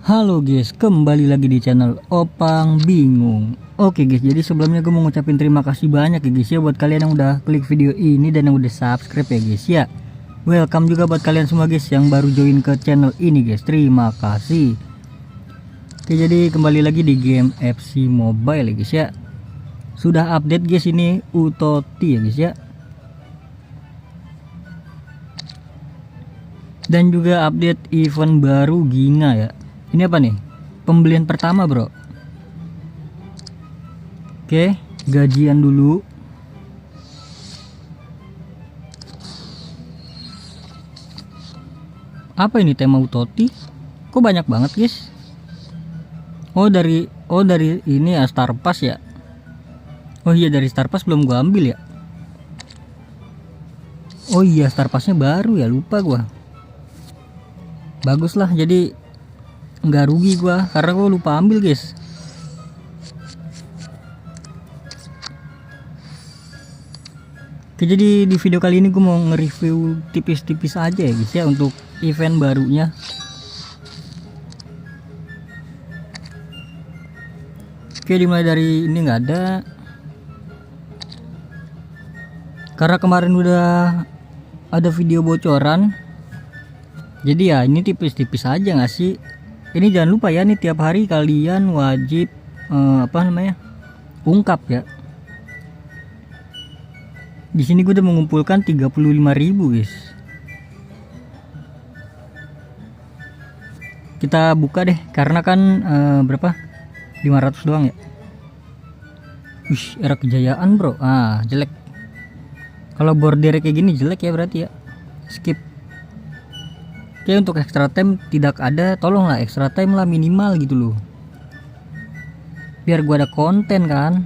Halo guys, kembali lagi di channel Opang Bingung. Oke guys, jadi sebelumnya gue mau ngucapin terima kasih banyak ya guys ya buat kalian yang udah klik video ini dan yang udah subscribe ya guys ya. Welcome juga buat kalian semua guys yang baru join ke channel ini guys. Terima kasih. Oke, jadi kembali lagi di game FC Mobile ya guys ya. Sudah update guys ini Utoti ya guys ya. Dan juga update event baru Ginga ya. Ini apa nih? Pembelian pertama bro. Oke, gajian dulu. Apa ini tema Utoti? Kok banyak banget guys? Oh dari ini ya, Star Pass ya. Oh iya, dari Star Pass belum gua ambil ya. Oh iya, Star Passnya baru ya, lupa gua. Bagus lah, jadi nggak rugi gua karena gua lupa ambil guys. Oke, jadi di video kali ini gue mau nge-review tipis-tipis aja ya guys ya untuk event barunya. Oke, dimulai dari ini nggak ada karena kemarin udah ada video bocoran. Jadi ya ini tipis-tipis aja nggak sih. Ini jangan lupa ya, nih tiap hari kalian wajib ungkap ya. Di sini gue udah mengumpulkan 35.000 guys. Kita buka deh karena kan berapa? 500 doang ya. Wih, era kejayaan bro. Ah, jelek. Kalau border kayak gini jelek ya berarti ya. Skip. Oke, untuk extra time tidak ada, tolonglah extra time lah minimal gitu loh. Biar gua ada konten kan.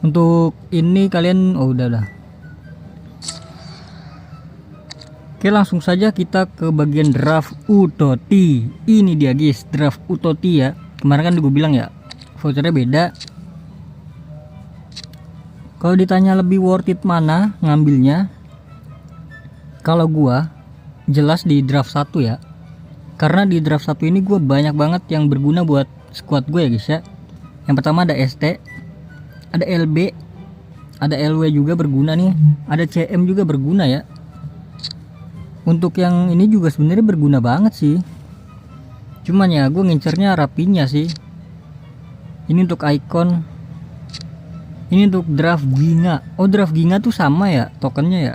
Untuk ini kalian udah. Oke, langsung saja kita ke bagian draft Utoti. Ini dia guys, draft Utoti ya. Kemarin kan gue bilang ya, vouchernya beda. Kalau ditanya lebih worth it mana ngambilnya, kalau gua jelas di draft 1 ya. Karena di draft 1 ini gua banyak banget yang berguna buat squad gue ya guys ya. Yang pertama ada ST, ada LB, ada LW juga berguna nih, ada CM juga berguna ya. Untuk yang ini juga sebenarnya berguna banget sih. Cuman ya gue ngincernya rapinya sih. Ini untuk icon. Ini untuk draft Ginga. Oh, draft Ginga tuh sama ya tokennya ya.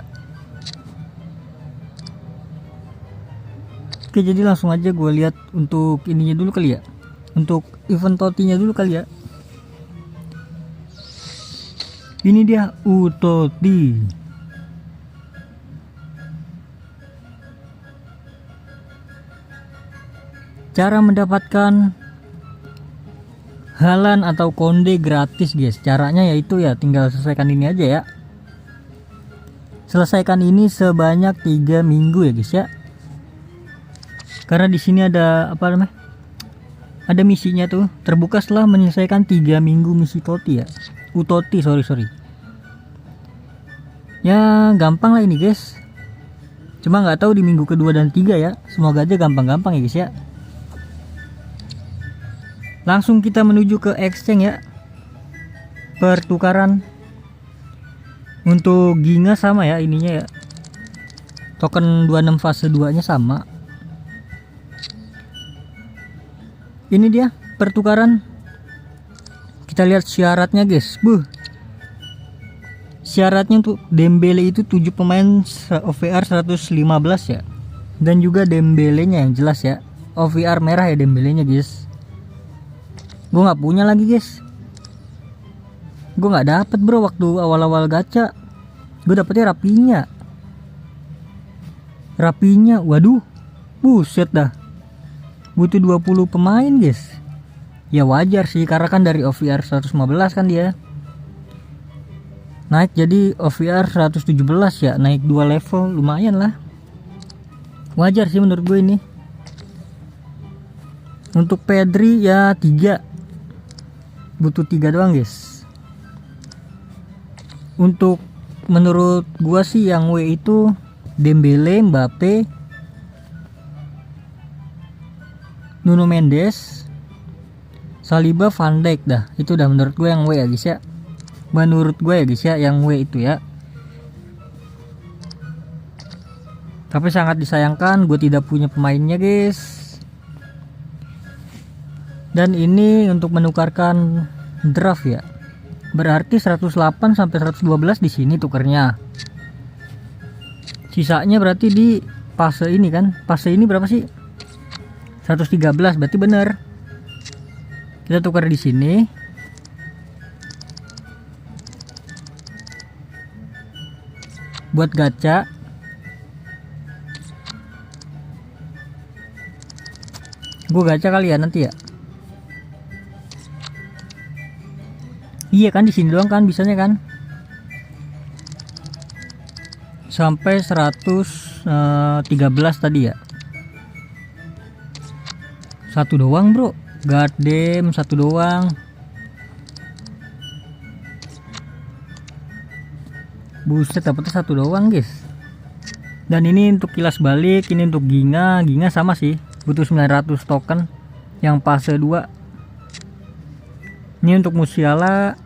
Oke, jadi langsung aja gue lihat untuk ininya dulu kali ya. Untuk event Totinya dulu kali ya. Ini dia Utoti. Cara mendapatkan halan atau konde gratis guys. Caranya yaitu ya tinggal selesaikan ini aja ya. Selesaikan ini sebanyak 3 minggu ya guys ya. Karena di sini ada ada misinya tuh, terbuka setelah menyelesaikan 3 minggu misi Toti ya. Utoti, sorry. Ya gampang lah ini guys. Cuma nggak tahu di minggu kedua dan 3 ya. Semoga aja gampang-gampang ya guys ya. Langsung kita menuju ke exchange ya. Pertukaran. Untuk Ginga sama ya ininya ya. Token 26 fase 2 nya sama. Ini dia pertukaran. Kita lihat syaratnya guys. Syaratnya untuk Dembele itu 7 pemain OVR 115 ya. Dan juga Dembelenya yang jelas ya. OVR merah ya Dembelenya guys. Gue nggak punya lagi guys. Gue nggak dapet bro waktu awal-awal gacha. Gue dapetnya Rapinya. Waduh. Buset dah. Butuh 20 pemain guys. Ya wajar sih karena kan dari OVR 115 kan dia. Naik jadi OVR 117 ya. Naik 2 level lumayan lah. Wajar sih menurut gue ini. Untuk Pedri ya 3. Butuh 3 doang guys. Untuk menurut gua sih yang W itu Dembele, Mbappe, Nuno Mendes, Saliba, Van Dijk dah. Itu udah menurut gue yang W ya guys ya. Menurut gue ya guys ya yang W itu ya. Tapi sangat disayangkan gue tidak punya pemainnya guys. Dan ini untuk menukarkan draft ya. Berarti 108 sampai 112 di sini tukernya. Sisanya berarti di fase ini kan. Fase ini berapa sih? 113 berarti bener. Kita tukar di sini. Buat gacha. Gue gacha kali ya nanti ya. Iya kan di sini doang kan bisanya kan. Sampai 113 tadi ya. Satu doang bro. Goddamn, satu doang. Buset, dapetnya satu doang guys. Dan ini untuk kilas balik, ini untuk Ginga. Ginga sama sih, butuh 900 token yang fase 2. Ini untuk Musiala.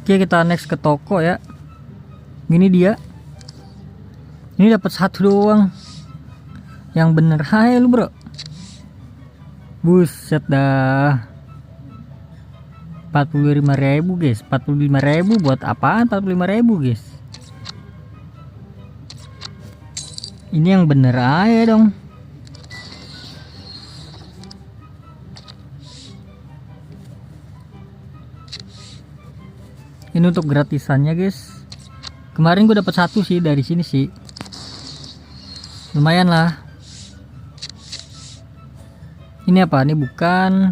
Oke, kita next ke toko ya. Ini dia. Ini dapat satu doang. Yang bener, hai lu bro. Buset dah. 45.000 guys. 45.000 buat apaan 45.000 guys? Ini yang bener aja dong. Ini untuk gratisannya guys. Kemarin gue dapat satu sih dari sini sih. Lumayan lah. Ini apa? Ini bukan.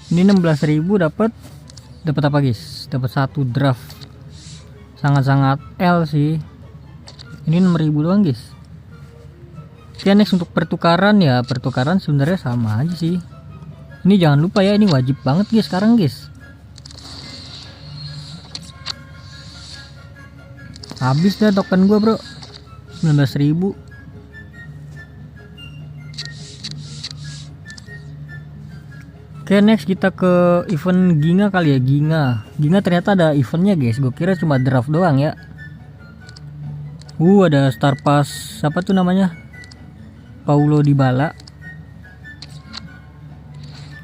Ini 16.000 dapat apa guys? Dapat satu draft. Sangat-sangat L sih. Ini 6.000 doang guys. Oke, next untuk pertukaran ya. Pertukaran sebenarnya sama aja sih. Ini jangan lupa ya, ini wajib banget guys sekarang guys. Habis dah token gue bro. 19.000. Oke, next kita ke event Ginga kali ya. Ginga ternyata ada eventnya guys. Gue kira cuma draft doang ya. Ada star pass. Siapa tuh namanya? Paulo Dybala.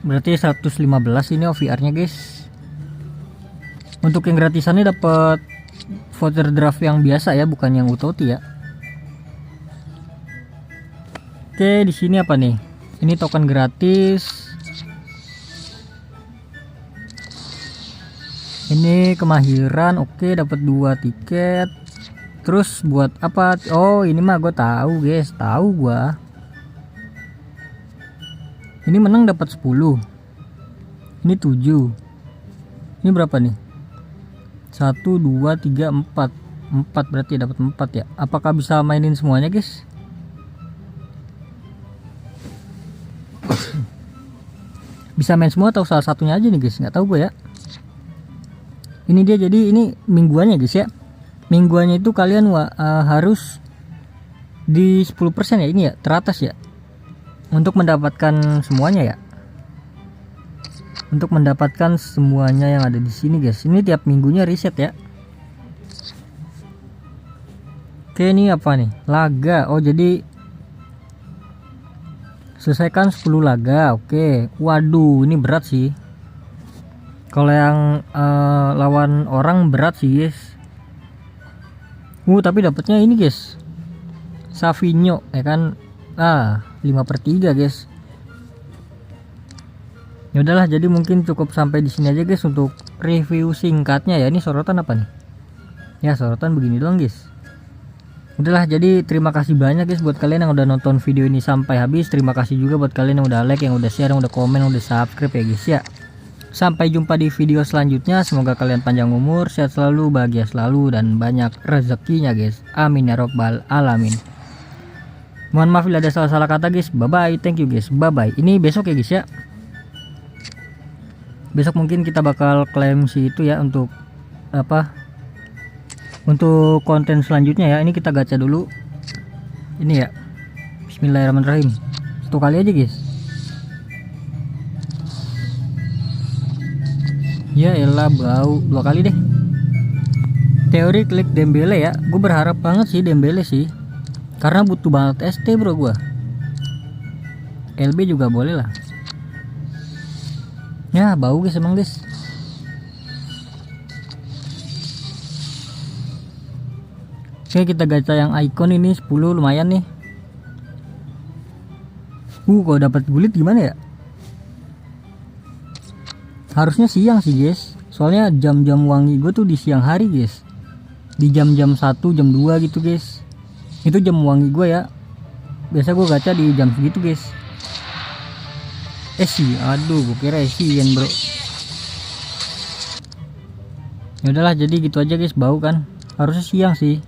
Berarti 115 ini OVR nya guys. Untuk yang gratisannya dapat voter draft yang biasa ya, bukan yang utoti ya. Oke, di sini apa nih? Ini token gratis. Ini kemahiran, oke, dapat 2 tiket. Terus buat apa? Oh, ini mah gue tahu guys, tahu gua. Ini menang dapat 10. Ini 7. Ini berapa nih? 1 2 3 4. 4 berarti dapat 4 ya. Apakah bisa mainin semuanya guys? Bisa main semua atau salah satunya aja nih guys, nggak tahu gue ya. Ini dia, jadi ini mingguannya guys ya. Mingguannya itu kalian harus di 10% ya, ini ya teratas ya, untuk mendapatkan semuanya ya. Untuk mendapatkan semuanya yang ada di sini guys. Ini tiap minggunya reset ya. Oke, ini apa nih? Laga. Oh, jadi selesaikan 10 laga. Oke. Waduh, ini berat sih. Kalau yang lawan orang berat sih guys. Tapi dapatnya ini guys. Savinho ya kan. 5/3 guys. Ya udahlah, jadi mungkin cukup sampai di sini aja guys untuk review singkatnya ya. Ini sorotan apa nih? Ya, sorotan begini doang guys. Udahlah, jadi terima kasih banyak guys buat kalian yang udah nonton video ini sampai habis. Terima kasih juga buat kalian yang udah like, yang udah share, yang udah komen, yang udah subscribe ya guys ya. Sampai jumpa di video selanjutnya. Semoga kalian panjang umur, sehat selalu, bahagia selalu, dan banyak rezekinya guys. Amin ya robbal alamin. Mohon maaf bila ada salah-salah kata guys. Bye bye, thank you guys, bye bye. Ini besok ya guys ya. Besok mungkin kita bakal klaim si itu ya, untuk apa, untuk konten selanjutnya ya. Ini kita gacha dulu ini ya. Bismillahirrahmanirrahim. Satu kali aja guys. Ya elah bau. 2 kali deh. Teori klik Dembele ya. Gue berharap banget sih Dembele sih. Karena butuh banget ST bro gue. LB juga boleh lah. Ya bau guys emang guys. Oke kita gacha yang icon ini 10 lumayan nih. Kalau dapat gulit gimana ya? Harusnya siang sih guys. Soalnya jam-jam wangi gue tuh di siang hari guys. Di jam-jam 1 jam 2 gitu guys. Itu jam wangi gue ya. Biasa gue gacha di jam segitu guys. Sih, aduh gue kira Asian bro. Ya udahlah jadi gitu aja guys, bau kan. Harusnya siang sih.